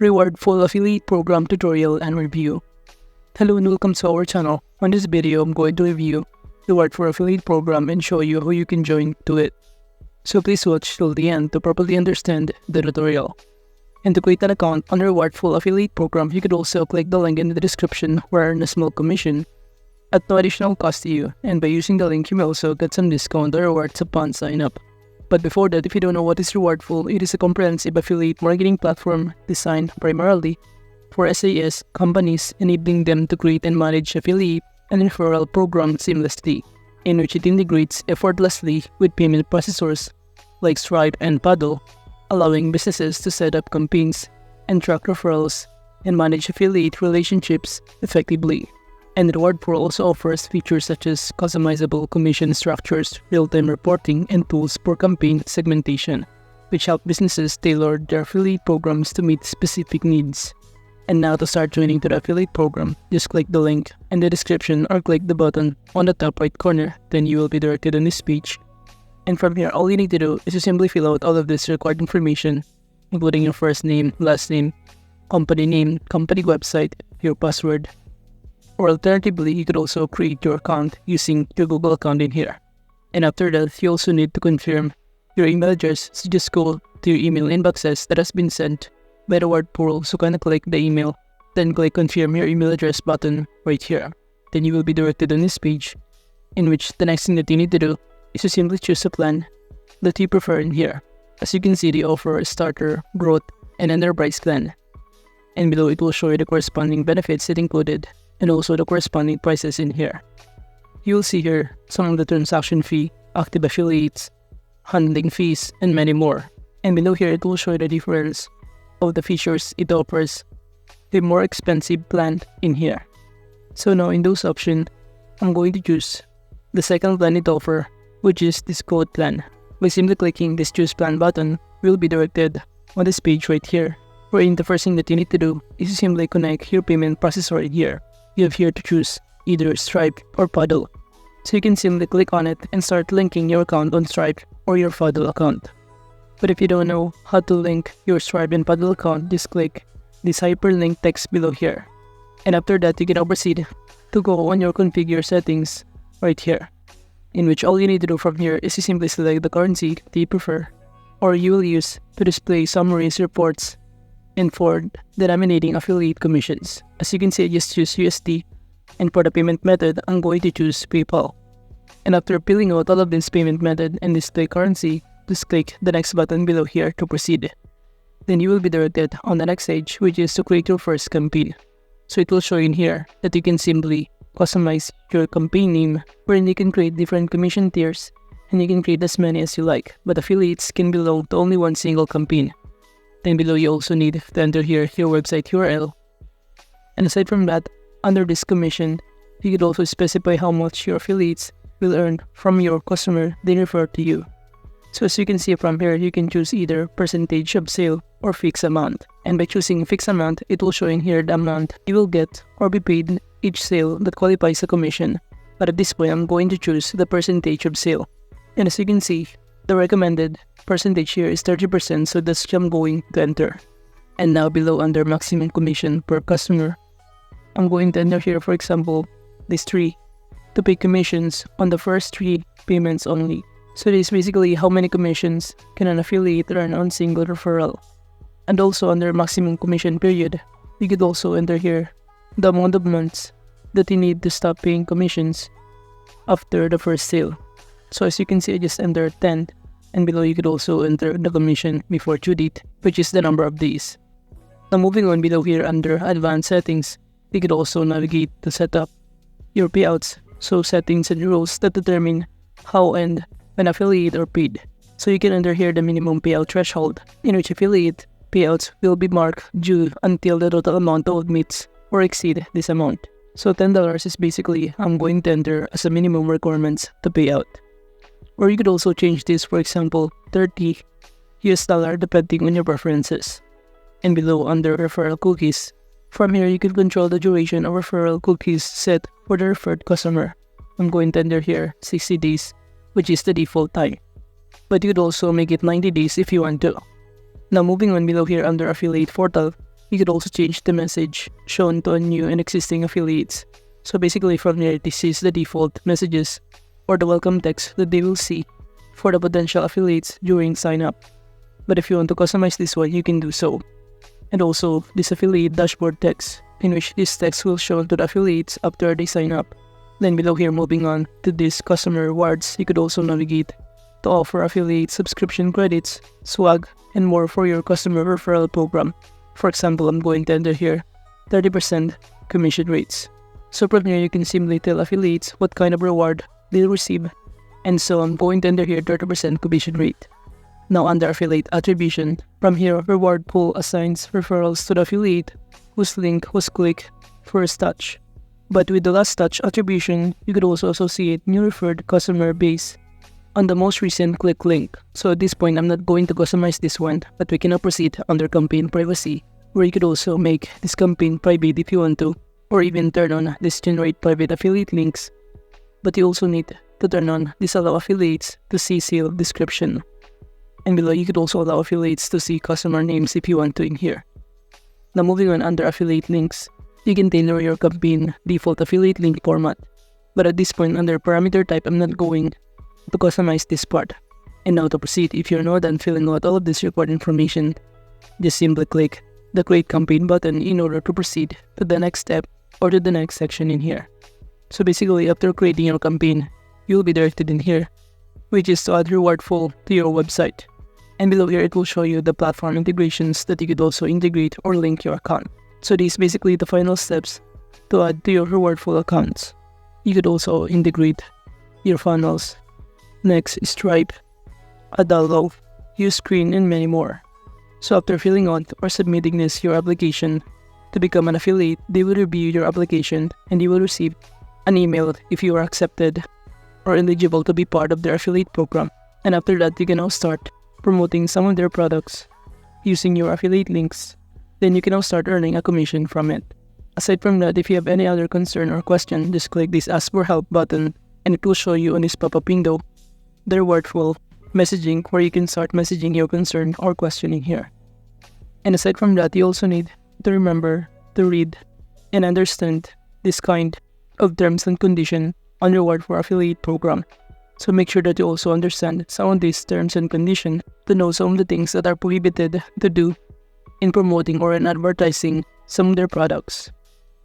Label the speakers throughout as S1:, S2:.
S1: Rewardful affiliate program tutorial and review. Hello and welcome to our channel. On this video, I'm going to review the Rewardful affiliate program and show you how you can join to it. So please watch till the end to properly understand the tutorial. And to create an account on the Rewardful affiliate program, you could also click the link in the description where earn a small commission at no additional cost to you, and by using the link you may also get some discount or rewards upon sign up. But before that, if you don't know what is Rewardful, it is a comprehensive affiliate marketing platform designed primarily for SAS companies, enabling them to create and manage affiliate and referral programs seamlessly, in which it integrates effortlessly with payment processors like Stripe and Paddle, allowing businesses to set up campaigns and track referrals and manage affiliate relationships effectively. And Rewardful also offers features such as customizable commission structures, real-time reporting, and tools for campaign segmentation, which help businesses tailor their affiliate programs to meet specific needs. And now to start joining to the affiliate program, just click the link in the description or click the button on the top right corner, then you will be directed on this page. And from here, all you need to do is to simply fill out all of this required information, including your first name, last name, company website, your password, or alternatively, you could also create your account using your Google account in here. And after that, you also need to confirm your email address, so just go to your email inboxes that has been sent by the Rewardful, so kind of click the email, then click confirm your email address button right here. Then you will be directed on this page, in which the next thing that you need to do is to simply choose a plan that you prefer in here. As you can see, they offer a starter, growth, and enterprise plan. And below it will show you the corresponding benefits it included, and also the corresponding prices in here. You will see here some of the transaction fee, active affiliates, handling fees, and many more. And below here it will show you the difference of the features it offers, the more expensive plan in here. So now in those options, I'm going to choose the second plan it offers, which is this code plan. By simply clicking this choose plan button, we'll be directed on this page right here, wherein the first thing that you need to do is to simply connect your payment processor in here. You have here to choose either Stripe or Paddle. So you can simply click on it and start linking your account on Stripe or your Paddle account. But if you don't know how to link your Stripe and Paddle account, just click this hyperlink text below here. And after that, you can now proceed to go on your configure settings right here, in which all you need to do from here is to simply select the currency that you prefer, or you will use to display summaries, reports, and for denominating affiliate commissions. As you can see, I just choose USD, and for the payment method, I'm going to choose PayPal. And after filling out all of this payment method and display currency, just click the next button below here to proceed. Then you will be directed on the next stage, which is to create your first campaign. So it will show you in here that you can simply customize your campaign name, wherein you can create different commission tiers, and you can create as many as you like, but affiliates can belong to only one single campaign. Then below you also need to enter here your website URL. And aside from that, under this commission, you could also specify how much your affiliates will earn from your customer they refer to you. So as you can see from here, you can choose either percentage of sale or fixed amount. And by choosing fixed amount, it will show in here the amount you will get or be paid each sale that qualifies a commission. But at this point, I'm going to choose the percentage of sale. And as you can see, the recommended percentage here is 30%, so that's what I'm going to enter. And now below under maximum commission per customer, I'm going to enter here, for example, this 3 to pay commissions on the first 3 payments only. So this is basically how many commissions can an affiliate earn on single referral. And also under maximum commission period, you could also enter here the amount of months that you need to stop paying commissions after the first sale. So as you can see, I just entered 10, and below you could also enter the commission before due date, which is the number of days. Now moving on below here under advanced settings, you could also navigate to set up your payouts, so settings and rules that determine how and when affiliate are paid. So you can enter here the minimum payout threshold, in which affiliate payouts will be marked due until the total amount owed meets or exceed this amount. So $10 is basically I'm going to enter as a minimum requirements to pay out. Or you could also change this, for example, $30 depending on your preferences. And below under referral cookies, from here you can control the duration of referral cookies set for the referred customer. I'm going to enter here 60 days, which is the default time. But you could also make it 90 days if you want to. Now moving on below here under affiliate portal, you could also change the message shown to new and existing affiliates. So basically from here, this is the default messages or the welcome text that they will see for the potential affiliates during sign up. But if you want to customize this one, you can do so. And also this affiliate dashboard text, in which this text will show to the affiliates after they sign up. Then below here, moving on to this customer rewards, you could also navigate to offer affiliate subscription credits, swag, and more for your customer referral program. For example, I'm going to enter here 30% commission rates. So from here, you can simply tell affiliates what kind of reward they'll receive. And so I'm going to enter here 30% commission rate. Now under affiliate attribution, from here, Rewardful assigns referrals to the affiliate whose link was clicked first touch. But with the last touch attribution, you could also associate new referred customer base on the most recent click link. So at this point, I'm not going to customize this one, but we can now proceed under campaign privacy, where you could also make this campaign private if you want to, or even turn on this generate private affiliate links. But you also need to turn on this allow affiliates to see sale description. And below, you could also allow affiliates to see customer names if you want to in here. Now moving on under affiliate links, you can tailor your campaign default affiliate link format. But at this point under parameter type, I'm not going to customize this part. And now to proceed, if you're not done filling out all of this required information, just simply click the create campaign button in order to proceed to the next step or to the next section in here. So basically after creating your campaign, you'll be directed in here, which is to add Rewardful to your website. And below here, it will show you the platform integrations that you could also integrate or link your account. So these basically the final steps to add to your Rewardful accounts. You could also integrate your funnels, next Stripe, Adalo, Uscreen, and many more. So after filling out or submitting this your application to become an affiliate, they will review your application and you will receive an email if you are accepted or eligible to be part of their affiliate program. And after that, you can now start promoting some of their products using your affiliate links. Then you can now start earning a commission from it. Aside from that, if you have any other concern or question, just click this Ask for Help button and it will show you on this pop-up window the Rewardful messaging where you can start messaging your concern or questioning here. And aside from that, you also need to remember to read and understand this kind of terms and condition on Reward for Affiliate program. So make sure that you also understand some of these terms and conditions to know some of the things that are prohibited to do in promoting or in advertising some of their products.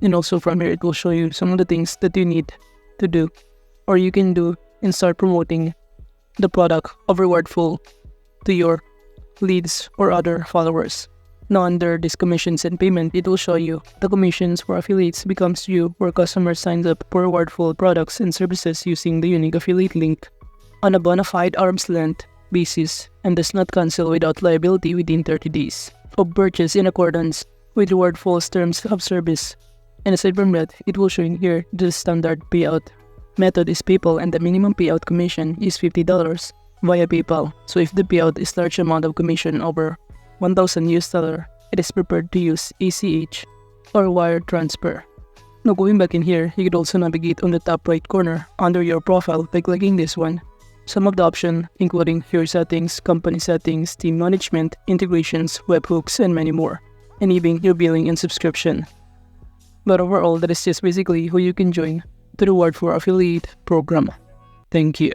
S1: And also from here, it will show you some of the things that you need to do or you can do and start promoting the product of Rewardful to your leads or other followers. Now under this commissions and payment, it will show you the commissions for affiliates becomes due where customers signs up for Rewardful products and services using the unique affiliate link on a bona fide arm's length basis and does not cancel without liability within 30 days of purchase in accordance with Rewardful's terms of service. And aside from that, it will show in here the standard payout method is PayPal and the minimum payout commission is $50 via PayPal. So if the payout is large amount of commission over $1,000, it is preferred to use ACH or wire transfer. Now going back in here, you could also navigate on the top right corner under your profile by clicking this one. Some of the options including your settings, company settings, team management, integrations, webhooks, and many more, and even your billing and subscription. But overall, that is just basically how you can join the Reward for Affiliate program. Thank you.